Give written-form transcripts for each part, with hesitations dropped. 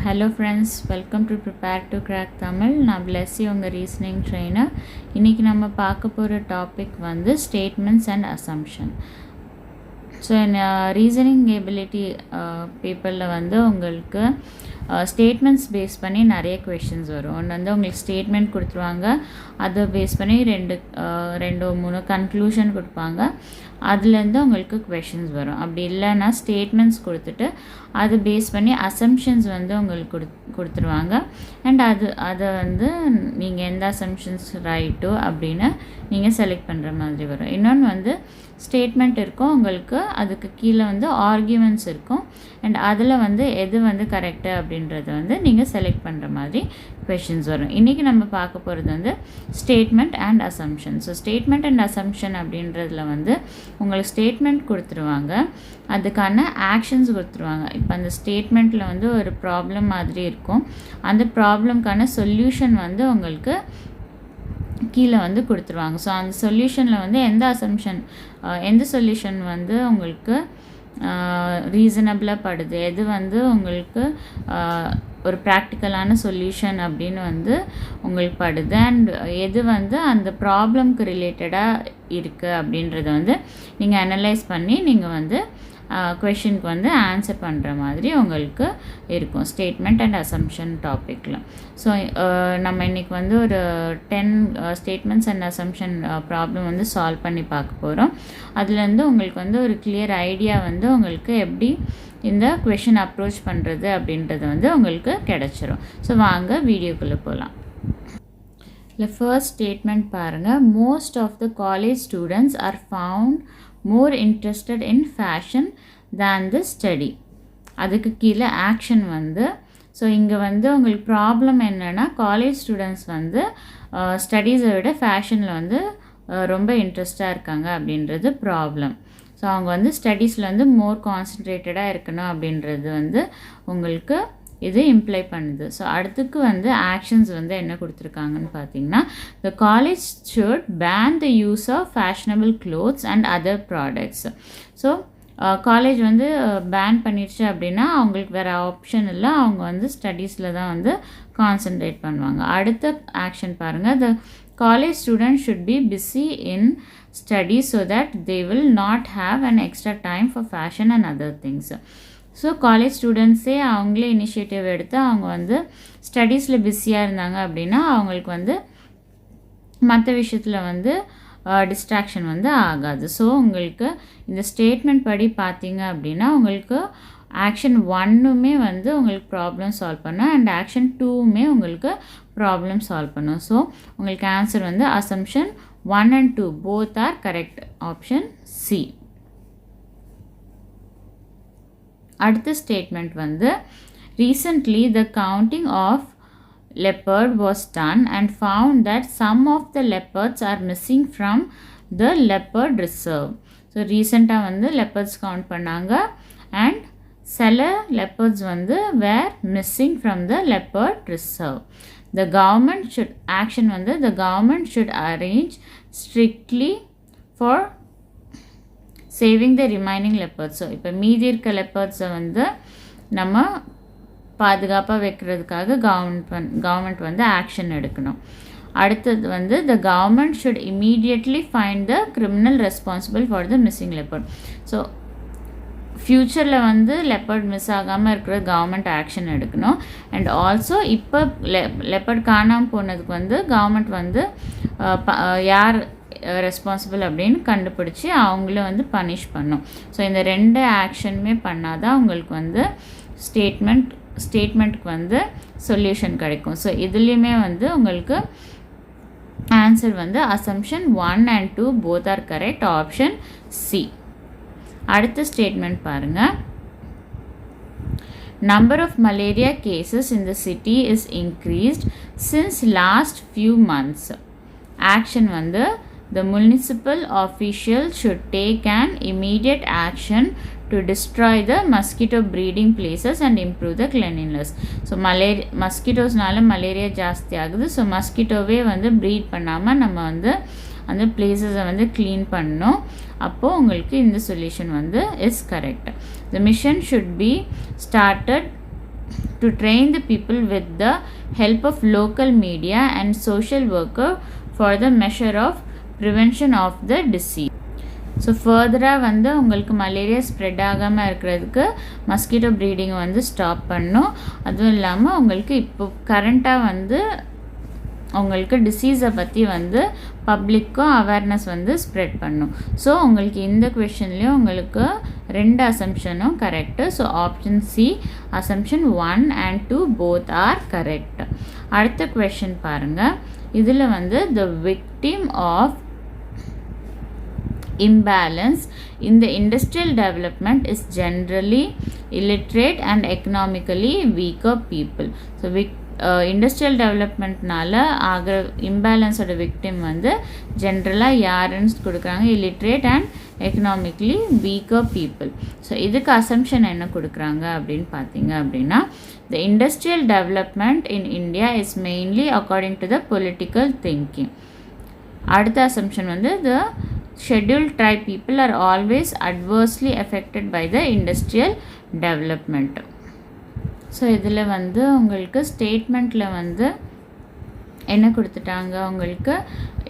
Hello friends, welcome to Prepare to Crack Tamil. நான் பிளஸ்ஸி உங்கள் reasoning trainer. இன்றைக்கி நம்ம பார்க்க போகிற டாபிக் வந்து statements and assumption. So reasoning ability பேப்பரில் வந்து உங்களுக்கு ஸ்டேட்மெண்ட்ஸ் பேஸ் பண்ணி நிறைய கொஷின்ஸ் வரும். ஒன்று வந்து உங்களுக்கு ஸ்டேட்மெண்ட் கொடுத்துருவாங்க, அதை பேஸ் பண்ணி ரெண்டு மூணு கன்க்ளூஷன் கொடுப்பாங்க, அதுலேருந்து உங்களுக்கு கொஷின்ஸ் வரும். அப்படி இல்லைன்னா ஸ்டேட்மெண்ட்ஸ் கொடுத்துட்டு அது பேஸ் பண்ணி அசம்ஷன்ஸ் வந்து உங்களுக்கு கொடுத்துருவாங்க. அண்ட் அதை வந்து நீங்கள் எந்த அசம்ஷன்ஸ் ரைட்டோ அப்படின்னு நீங்கள் செலக்ட் பண்ணுற மாதிரி வரும். இன்னொன்று வந்து ஸ்டேட்மெண்ட் இருக்கும், உங்களுக்கு அதுக்கு கீழே வந்து ஆர்கியூமெண்ட்ஸ் இருக்கும், அண்ட் அதில் வந்து எது வந்து கரெக்டு அப்படின்றத வந்து நீங்கள் செலக்ட் பண்ணுற மாதிரி கொஷின்ஸ் வரும். இன்றைக்கி நம்ம பார்க்க போகிறது வந்து statement and assumption. So statement and assumption அப்படின்றதுல வந்து உங்களுக்கு ஸ்டேட்மெண்ட் கொடுத்துருவாங்க, அதுக்கான ஆக்ஷன்ஸ் கொடுத்துருவாங்க. இப்போ அந்த ஸ்டேட்மெண்ட்டில் வந்து ஒரு ப்ராப்ளம் மாதிரி இருக்கும், அந்த ப்ராப்ளம்க்கான சொல்யூஷன் வந்து உங்களுக்கு கீழே வந்து கொடுத்துருவாங்க. ஸோ அந்த சொல்யூஷனில் வந்து எந்த சொல்யூஷன் வந்து உங்களுக்கு ரீசனபிளாக படுது, எது வந்து உங்களுக்கு ஒரு ப்ராக்டிக்கலான சொல்யூஷன் அப்படின்னு வந்து உங்களுக்கு படுது, அண்ட் எது வந்து அந்த ப்ராப்ளம்க்கு ரிலேட்டடாக இருக்குது அப்படின்றத வந்து நீங்கள் அனலைஸ் பண்ணி நீங்கள் வந்து கொஷினுக்கு வந்து ஆன்சர் பண்ணுற மாதிரி உங்களுக்கு இருக்கும் ஸ்டேட்மெண்ட் அண்ட் அசம்ஷன் டாப்பிக்கில். ஸோ நம்ம இன்றைக்கி வந்து ஒரு 10 ஸ்டேட்மெண்ட்ஸ் அண்ட் அசம்ஷன் ப்ராப்ளம் வந்து சால்வ் பண்ணி பார்க்க போகிறோம். அதுலேருந்து உங்களுக்கு வந்து ஒரு கிளியர் ஐடியா வந்து உங்களுக்கு எப்படி இந்த கொஷின் அப்ரோச் பண்ணுறது அப்படின்றது வந்து உங்களுக்கு கிடச்சிரும். ஸோ வாங்க வீடியோக்குள்ளே போகலாம். இல்லை, ஃபர்ஸ்ட் ஸ்டேட்மெண்ட் பாருங்கள். Most of the college students are found more interested in fashion than the study. அதுக்கு கீழே ஆக்ஷன் வந்து, ஸோ இங்கே வந்து உங்களுக்கு ப்ராப்ளம் என்னென்னா காலேஜ் ஸ்டூடெண்ட்ஸ் வந்து ஸ்டடீஸை விட ஃபேஷனில் வந்து ரொம்ப இன்ட்ரெஸ்டாக இருக்காங்க அப்படின்றது ப்ராப்ளம். ஸோ அவங்க வந்து ஸ்டடீஸில் வந்து மோர் கான்சன்ட்ரேட்டடாக இருக்கணும் அப்படின்றது வந்து உங்களுக்கு இது இம்ப்ளை பண்ணுது. ஸோ அடுத்துக்கு வந்து ஆக்ஷன்ஸ் வந்து என்ன கொடுத்துருக்காங்கன்னு பார்த்தீங்கன்னா, the college should ban the use of fashionable clothes and other products. So college வந்து பேன் பண்ணிடுச்சு அப்படின்னா அவங்களுக்கு வேறு ஆப்ஷன் இல்லை, அவங்க வந்து ஸ்டடீஸில் தான் வந்து கான்சன்ட்ரேட் பண்ணுவாங்க. அடுத்த ஆக்ஷன் பாருங்கள். The college student should be busy in studies so that they will not have an extra time for fashion and other things. So college ஸ்டூடெண்ட்ஸே அவங்களே இனிஷியேட்டிவ் எடுத்து அவங்க வந்து ஸ்டடீஸில் பிஸியாக இருந்தாங்க அப்படின்னா அவங்களுக்கு வந்து மற்ற விஷயத்தில் வந்து டிஸ்ட்ராக்ஷன் வந்து ஆகாது. ஸோ உங்களுக்கு இந்த ஸ்டேட்மெண்ட் படி பார்த்தீங்க அப்படின்னா உங்களுக்கு ஆக்ஷன் 1மே வந்து உங்களுக்கு ப்ராப்ளம் சால்வ் பண்ணும், அண்ட் ஆக்ஷன் 2மே உங்களுக்கு ப்ராப்ளம் சால்வ் பண்ணும். ஸோ உங்களுக்கு ஆன்சர் வந்து assumption 1 and 2 both are correct. Option C. அடுத்த ஸ்டேட்மெண்ட் வந்து, recently the counting of leopard was done and found that some of the leopards are missing from the leopard reserve. So ரீசெண்டாக வந்து leopards count பண்ணாங்க, and சில leopards வந்து were missing from the leopard reserve. The government should action வந்து the government should arrange strictly for saving the remaining leopards. So இப்போ மீதி இருக்க லெப்பர்ட்ஸை வந்து நம்ம பாதுகாப்பாக வைக்கிறதுக்காக கவர்மெண்ட் வந்து ஆக்ஷன் எடுக்கணும். அடுத்தது வந்து the government should immediately find the criminal responsible for the missing leopard. So ஃப்யூச்சரில் வந்து லெப்பர்ட் மிஸ் ஆகாமல் இருக்கிற கவர்மெண்ட் ஆக்ஷன் எடுக்கணும். அண்ட் ஆல்சோ இப்போ லெப்பர்ட் காணாமல் போனதுக்கு வந்து கவர்மெண்ட் வந்து யார் ரெஸ்பான்சிபிள் அப்படின்னு கண்டுபிடிச்சி அவங்கள வந்து பனிஷ் பண்ணும். ஸோ இந்த 2 ஆக்ஷனுமே பண்ணால் தான் உங்களுக்கு வந்து ஸ்டேட்மெண்ட்டுக்கு வந்து சொல்யூஷன் கிடைக்கும். ஸோ இதுலேயுமே வந்து உங்களுக்கு ஆன்சர் வந்து assumption 1 and 2 both are correct. Option C. அடுத்த ஸ்டேட்மெண்ட் பாருங்கள். Number of malaria cases in the city is increased since last few months. Action வந்து, the municipal official should take an immediate action to destroy the mosquito breeding places and improve the cleanliness. So மஸ்கிட்டோஸ்னால malaria ஜாஸ்தி ஆகுது. So மஸ்கிட்டோவே வந்து breed பண்ணாமல் நம்ம வந்து அந்த பிளேஸஸை வந்து க்ளீன் பண்ணணும். அப்போது உங்களுக்கு இந்த சொல்யூஷன் வந்து is correct. The mission should be started to train the people with the help of local media and social worker for the measure of prevention of the disease. So ஃபர்தராக வந்து உங்களுக்கு malaria spread ஆகாமல் இருக்கிறதுக்கு mosquito breeding வந்து stop பண்ணும். அதுவும் இல்லாமல் உங்களுக்கு இப்போ கரண்ட்டாக வந்து உங்களுக்கு டிசீஸை பற்றி வந்து பப்ளிக்கும் அவேர்னஸ் வந்து ஸ்ப்ரெட் பண்ணும். ஸோ உங்களுக்கு இந்த கொஷின்லேயும் உங்களுக்கு 2 அசம்ஷனும் correct. So option C assumption 1 and 2 both are correct. அடுத்த கொஷின் பாருங்கள். இதில் வந்து the victim of imbalance in the industrial development is generally illiterate and economically weaker people. So industrial டெவலப்மெண்ட்னால ஆகிற இம்பேலன்ஸோட விக்டிம் வந்து ஜென்ரலாக யாருன்னு கொடுக்குறாங்க, illiterate and economically weaker people. So இதுக்கு அசம்ஷன் என்ன கொடுக்குறாங்க அப்படின்னு பார்த்தீங்க அப்படின்னா, the industrial development in India is mainly according to the political thinking. அடுத்த அசம்ஷன் வந்து the scheduled tribe people are always adversely affected by the industrial development. So இதில் வந்து உங்களுக்கு ஸ்டேட்மெண்ட்டில் வந்து என்ன கொடுத்துட்டாங்க, உங்களுக்கு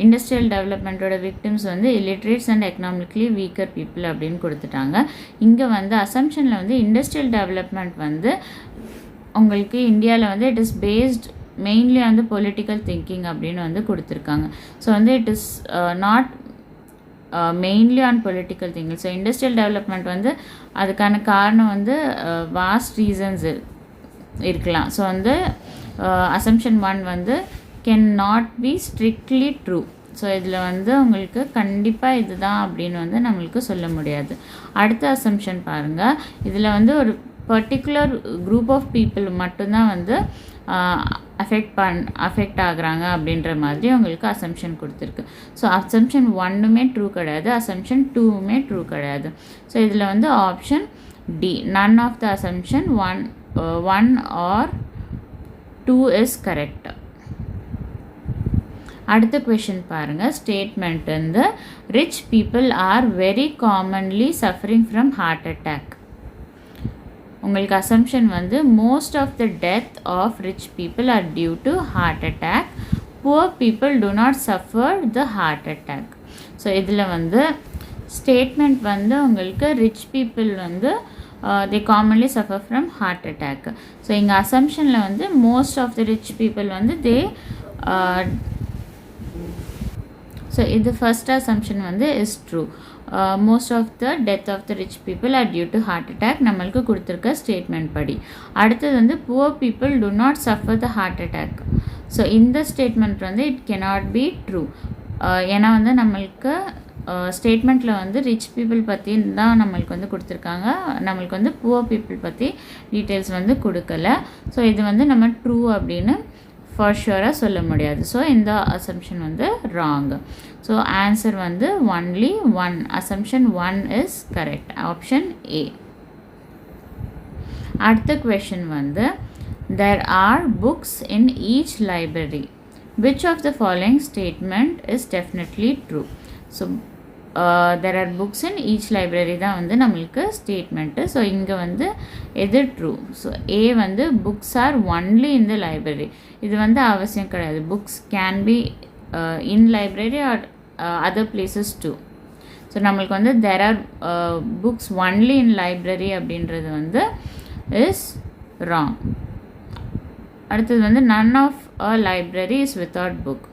இண்டஸ்ட்ரியல் டெவலப்மெண்ட்டோட விக்டிம்ஸ் வந்து illiterates and economically weaker people அப்படின்னு கொடுத்துட்டாங்க. இங்கே வந்து அசம்ஷனில் வந்து இண்டஸ்ட்ரியல் டெவலப்மெண்ட் வந்து உங்களுக்கு இந்தியாவில் வந்து இட் இஸ் பேஸ்ட் மெயின்லி வந்து பொலிட்டிக்கல் திங்கிங் அப்படின்னு வந்து கொடுத்துருக்காங்க. ஸோ வந்து it is not mainly on political thinking. So industrial development வந்து அதுக்கான காரணம் வந்து வாஸ்ட் ரீசன்ஸ் இருக்கலாம். ஸோ வந்து அசம்ஷன் 1 வந்து can not be strictly true. So இதில் வந்து உங்களுக்கு கண்டிப்பாக இதுதான் அப்படின்னு வந்து நம்மளுக்கு சொல்ல முடியாது. அடுத்த அசம்ஷன் பாருங்கள். இதில் வந்து ஒரு பர்டிகுலர் குரூப் ஆஃப் பீப்புள் மட்டும்தான் வந்து அஃபெக்ட் ஆகுறாங்க அப்படின்ற மாதிரி உங்களுக்கு அசம்ஷன் கொடுத்துருக்கு. ஸோ அசம்ஷன் 1மே ட்ரூ கிடையாது, அசம்ஷன் 2மே ட்ரூ கிடையாது. ஸோ இதில் வந்து option D none of the assumption 1 or 2 is correct. அடுத்த கொஷின் பாருங்கள். ஸ்டேட்மெண்ட் வந்து rich people are very commonly suffering from heart attack. உங்களுக்கு அசம்ஷன் வந்து most of the death of rich people are due to heart attack, poor people do not suffer the heart attack. So இதில் வந்து statement வந்து உங்களுக்கு rich people வந்து they commonly suffer from heart attack. So இங்கே அசம்ஷனில் வந்து most of the rich people வந்து so இது ஃபர்ஸ்ட் அசம்ஷன் வந்து is true. Most of the death of the rich people are due to heart attack நம்மளுக்கு கொடுத்துருக்க statement படி. அடுத்தது வந்து poor people do not suffer the heart attack. So இந்த statement வந்து இட் கெனாட் பி ட்ரூ. ஏன்னா வந்து நம்மளுக்கு ஸ்டேட்மெண்ட்டில் வந்து ரிச் பீப்புள் பற்றி தான் நம்மளுக்கு வந்து கொடுத்துருக்காங்க, நம்மளுக்கு வந்து புவர் பீப்புள் பற்றி டீட்டெயில்ஸ் வந்து கொடுக்கல. ஸோ இது வந்து நம்ம ட்ரூ அப்படின்னு ஃபார் ஷுவராக சொல்ல முடியாது. ஸோ இந்த அசம்ஷன் வந்து ராங். ஸோ ஆன்சர் வந்து only 1 assumption 1 is correct, option A. அடுத்த கொஷின் வந்து there are books in each library. Which of the following statement is definitely true? So there are books in each library தான் வந்து நம்மளுக்கு statement. So இங்கே வந்து எது true? So A வந்து books are only in the library. இது வந்து அவசியம் கிடையாது. Books can be in library or other places too. So நம்மளுக்கு வந்து there are books only in library அப்படின்றது வந்து இஸ் ராங். அடுத்தது வந்து none of a library is without book.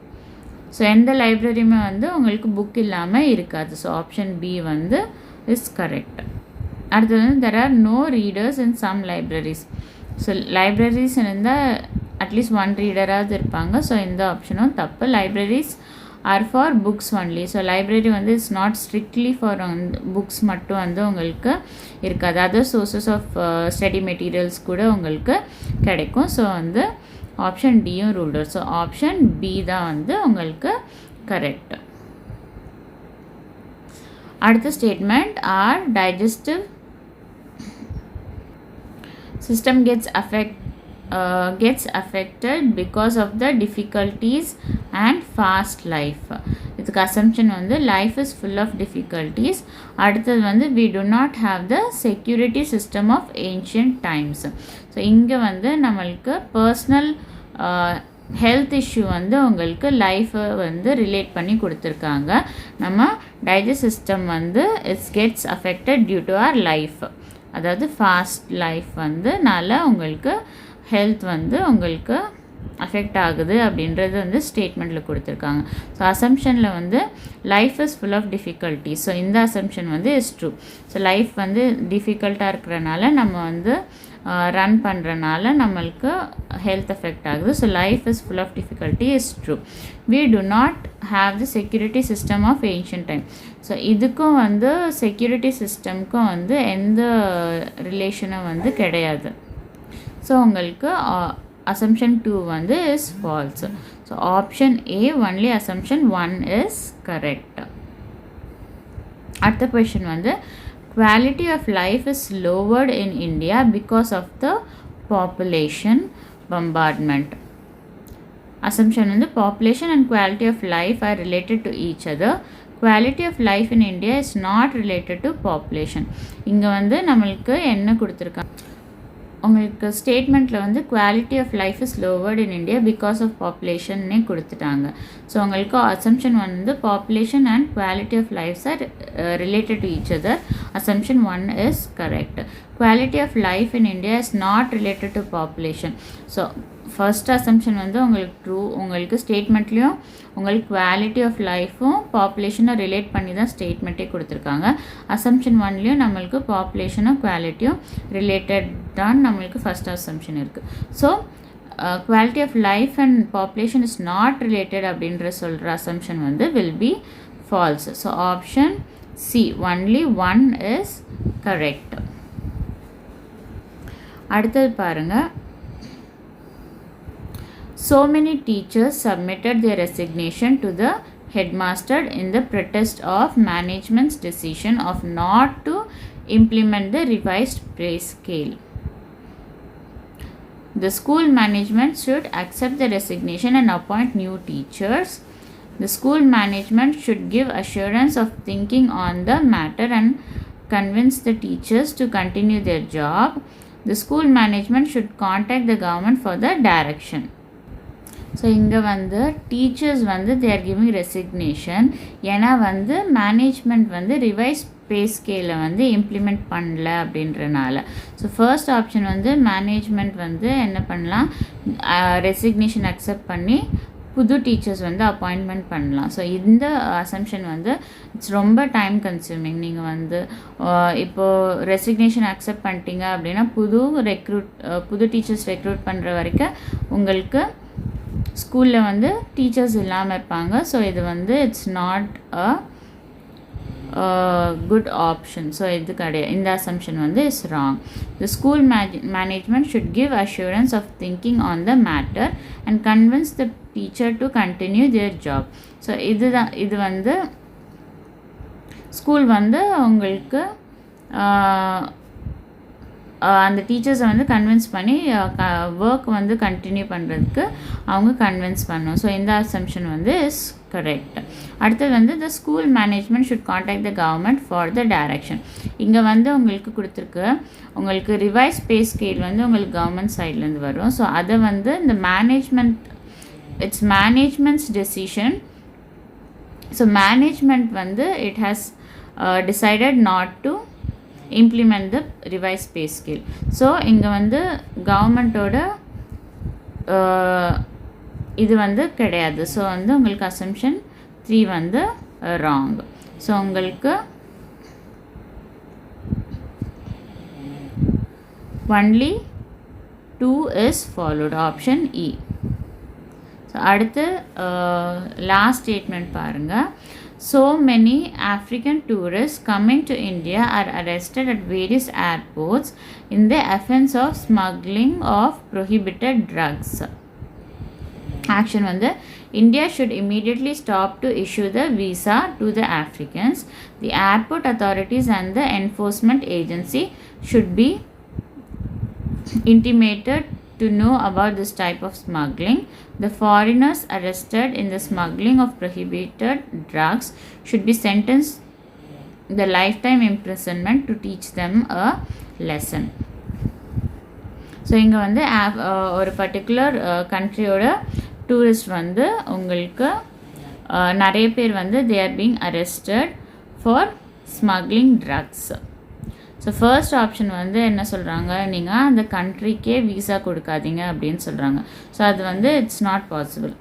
So எந்த லைப்ரரியுமே வந்து உங்களுக்கு புக் இல்லாமல் இருக்காது. ஸோ ஆப்ஷன் பி வந்து இஸ் கரெக்ட். அடுத்தது வந்து there are no readers in some libraries. So libraries இருந்தால் அட்லீஸ்ட் 1 ரீடராவது இருப்பாங்க. ஸோ இந்த ஆப்ஷனும் தப்பு. Libraries are for books only. So library வந்து it's not strictly for books மட்டும் வந்து உங்களுக்கு இருக்காது, other sources of study materials கூட உங்களுக்கு கிடைக்கும். ஸோ வந்து ஆப்ஷன் டியும் ரூல்டர். ஸோ ஆப்ஷன் பி தான் வந்து உங்களுக்கு கரெக்ட். அடுத்த statement are digestive system gets affected because of the difficulties and fast life. இது இதுக்கு அசம்ஷன் வந்து life is full of difficulties. அடுத்தது வந்து we do not have the security system of ancient times. So இங்கே வந்து நம்மளுக்கு personal health issue வந்து உங்களுக்கு லைஃப்பை வந்து ரிலேட் பண்ணி கொடுத்துருக்காங்க. நம்ம டைஜஸ்ட் சிஸ்டம் வந்து it's gets affected due to our life, அதாவது ஃபாஸ்ட் லைஃப் வந்துனால உங்களுக்கு ஹெல்த் வந்து உங்களுக்கு அஃபெக்ட் ஆகுது அப்படின்றது வந்து ஸ்டேட்மெண்ட்டில் கொடுத்துருக்காங்க. ஸோ அசம்ஷனில் வந்து life is full of difficulty. So இந்த அசம்ஷன் வந்து இஸ் ட்ரூ. ஸோ லைஃப் வந்து டிஃபிகல்ட்டாக இருக்கிறனால நம்ம வந்து ரன் பண்ணுறனால நம்மளுக்கு ஹெல்த் எஃபெக்ட் ஆகுது. So life is full of difficulty is true. We do not have the security system of ancient time. So இதுக்கும் வந்து செக்யூரிட்டி சிஸ்டம்க்கும் வந்து எந்த ரிலேஷனும் வந்து கிடையாது. ஸோ உங்களுக்கு assumption 2 வந்து is false. So option A only assumption 1 is correct. அடுத்த question வந்து quality of life is lowered in India because of the population bombardment. Assumption வந்து population and quality of life are related to each other. Quality of life in India is not related to population. இங்கே வந்து நம்மளுக்கு என்ன கொடுத்துருக்காங்க, உங்களுக்கு ஸ்டேட்மெண்ட்டில் வந்து quality of life is lowered in India because of பாப்புலேஷன்னே கொடுத்துட்டாங்க. ஸோ உங்களுக்கு அசம்ஷன் வந்து population and quality of lifes are related to each other. Assumption 1 is correct. Quality of life in India is not related to population. So first assumption வந்து உங்களுக்கு true. உங்களுக்கு ஸ்டேட்மெண்ட்லேயும் உங்களுக்கு quality of லைஃப்பும் பாப்புலேஷனை relate பண்ணி தான் ஸ்டேட்மெண்ட்டே கொடுத்துருக்காங்க. அசம்ஷன் 1லேயும் நம்மளுக்கு பாப்புலேஷனும் குவாலிட்டியும் ரிலேட்டட் தான் நம்மளுக்கு ஃபர்ஸ்ட் அசம்ஷன் இருக்குது. So quality of life and population is not related அப்படின்ற சொல்கிற அசம்ஷன் வந்து will be false. So option C only 1 is correct. அடுத்தது பாருங்கள். So many teachers submitted their resignation to the headmaster in the protest of management's decision of not to implement the revised pay scale. The school management should accept the resignation and appoint new teachers. The school management should give assurance of thinking on the matter and convince the teachers to continue their job. The school management should contact the government for the direction. So இங்கே வந்து teachers வந்து they are giving resignation. ஏன்னா வந்து management வந்து revise பே ஸ்கேலை வந்து implement பண்ணல அப்படின்றனால. ஸோ ஃபர்ஸ்ட் ஆப்ஷன் வந்து மேனேஜ்மெண்ட் வந்து என்ன பண்ணலாம், ரெசிக்னேஷன் அக்செப்ட் பண்ணி புது டீச்சர்ஸ் வந்து அப்பாயின்மெண்ட் பண்ணலாம். ஸோ இந்த அசம்ஷன் வந்து இட்ஸ் ரொம்ப டைம் கன்சியூமிங். நீங்கள் வந்து இப்போது ரெசிக்னேஷன் அக்செப்ட் பண்ணிட்டீங்க அப்படின்னா புது டீச்சர்ஸ் ரெக்ரூட் பண்ணுற வரைக்கும் உங்களுக்கு ஸ்கூலில் வந்து டீச்சர்ஸ் இல்லாமல் இருப்பாங்க. ஸோ இது வந்து it's not a good option. So இது கிடையாது. இந்த அசம்ஷன் வந்து is wrong. The school management should give assurance of thinking on the matter and convince the teacher to continue their job. So இது வந்து ஸ்கூல் வந்து உங்களுக்கு அந்த டீச்சர்ஸை வந்து கன்வின்ஸ் பண்ணி ஒர்க் வந்து கண்டினியூ பண்ணுறதுக்கு அவங்க கன்வின்ஸ் பண்ணணும். ஸோ இந்த அசம்ஷன் வந்து இஸ் கரெக்ட். அடுத்தது வந்து த school management should contact the government for the direction. இங்கே வந்து உங்களுக்கு கொடுத்துருக்கு, உங்களுக்கு ரிவைஸ் பே ஸ்கேல் வந்து உங்களுக்கு கவர்மெண்ட் சைட்லேருந்து வரும். ஸோ அதை வந்து இந்த management it's management's decision. So management வந்து it has decided not to implement the revised pay scale. So இங்கே வந்து கவர்மெண்ட்டோட இது வந்து கிடையாது. ஸோ வந்து உங்களுக்கு அசம்ஷன் 3 வந்து ராங். ஸோ உங்களுக்கு only 2 is followed. Option E. So அடுத்து லாஸ்ட் ஸ்டேட்மெண்ட் பாருங்கள். So many African tourists coming to India are arrested at various airports in the offense of smuggling of prohibited drugs. Action வந்து India should immediately stop to issue the visa to the Africans. The airport authorities and the enforcement agency should be intimated to know about this type of smuggling. The foreigners arrested in the smuggling of prohibited drugs should be sentenced the lifetime imprisonment to teach them a lesson. So இங்கே வந்து ஒரு particular கண்ட்ரியோட tourist வந்து உங்களுக்கு நிறைய பேர் வந்து they are being arrested for smuggling drugs. So first option வந்து என்ன சொல்கிறாங்க, நீங்கள் அந்த கண்ட்ரிக்கே வீசா கொடுக்காதீங்க அப்படின்னு சொல்கிறாங்க. ஸோ அது வந்து it's not possible,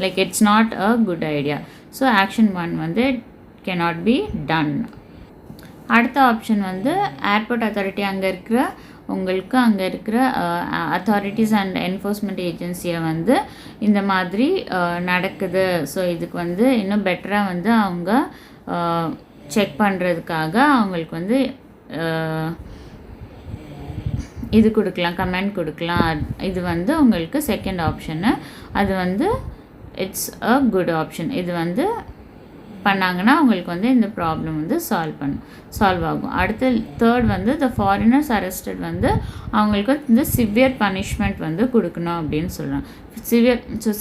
like it's not a good idea. So action 1 வந்து cannot be done. அடுத்த ஆப்ஷன் வந்து ஏர்போர்ட் அத்தாரிட்டி அங்கே இருக்கிற அத்தாரிட்டிஸ் அண்ட் என்ஃபோர்ஸ்மெண்ட் ஏஜென்சியை வந்து இந்த மாதிரி நடக்குது, ஸோ இதுக்கு வந்து இன்னும் பெட்டராக வந்து அவங்க செக் பண்ணுறதுக்காக அவங்களுக்கு வந்து இது கொடுக்கலாம், கமெண்ட் கொடுக்கலாம். இது வந்து உங்களுக்கு செகண்ட் ஆப்ஷனு. அது வந்து இட்ஸ் அ குட் ஆப்ஷன். இது வந்து பண்ணாங்கன்னா அவங்களுக்கு வந்து இந்த ப்ராப்ளம் வந்து சால்வ் ஆகும். அடுத்து தேர்ட் வந்து த ஃபாரினர்ஸ் அரெஸ்டட் வந்து அவங்களுக்கு இந்த சிவியர் பனிஷ்மெண்ட் வந்து கொடுக்கணும் அப்படின்னு சொல்கிறாங்க.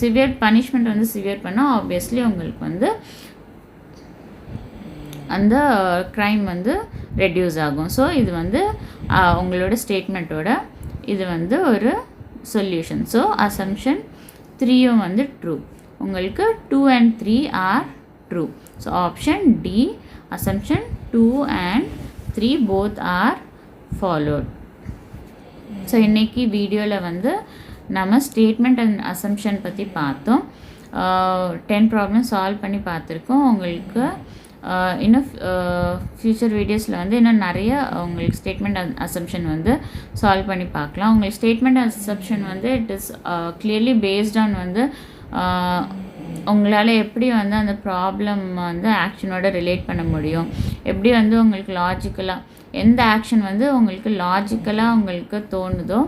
சிவியர் பனிஷ்மெண்ட் வந்து சிவியர் பண்ணால் ஆப்வியஸ்லி உங்களுக்கு வந்து அந்த க்ரைம் வந்து ரெடியூஸ் ஆகும். ஸோ இது வந்து உங்களோட ஸ்டேட்மெண்ட்டோட இது வந்து ஒரு சொல்யூஷன். ஸோ அசம்ஷன் 3யும் வந்து ட்ரூ. உங்களுக்கு 2 and 3 are true. So option D, assumption 2 and 3 both are followed. So இன்றைக்கி வீடியோவில் வந்து நம்ம ஸ்டேட்மெண்ட் அண்ட் அசம்ஷன் பற்றி பார்த்தோம். 10 ப்ராப்ளம் சால்வ் பண்ணி பார்த்துருக்கோம். உங்களுக்கு இன்னும் ஃப்யூச்சர் வீடியோஸில் வந்து இன்னும் நிறைய உங்களுக்கு ஸ்டேட்மெண்ட் அண்ட் அசம்ஷன் வந்து சால்வ் பண்ணி பார்க்கலாம். உங்களுக்கு ஸ்டேட்மெண்ட் அண்ட் அசம்ஷன் வந்து it is clearly based on வந்து உங்களால் எப்படி வந்து அந்த ப்ராப்ளம் வந்து ஆக்ஷனோட ரிலேட் பண்ண முடியும், எப்படி வந்து உங்களுக்கு லாஜிக்கலாக எந்த ஆக்ஷன் வந்து உங்களுக்கு லாஜிக்கலாக உங்களுக்கு தோணுதோ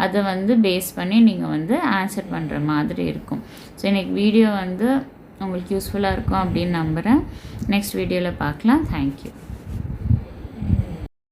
அதை வந்து பேஸ் பண்ணி நீங்கள் வந்து ஆன்சர் பண்ணுற மாதிரி இருக்கும். ஸோ இன்றைக்கி வீடியோ வந்து உங்களுக்கு யூஸ்ஃபுல்லாக இருக்கும் அப்படின்னு நம்புகிறேன். நெக்ஸ்ட் வீடியோவில் பார்க்கலாம். தேங்க்யூ.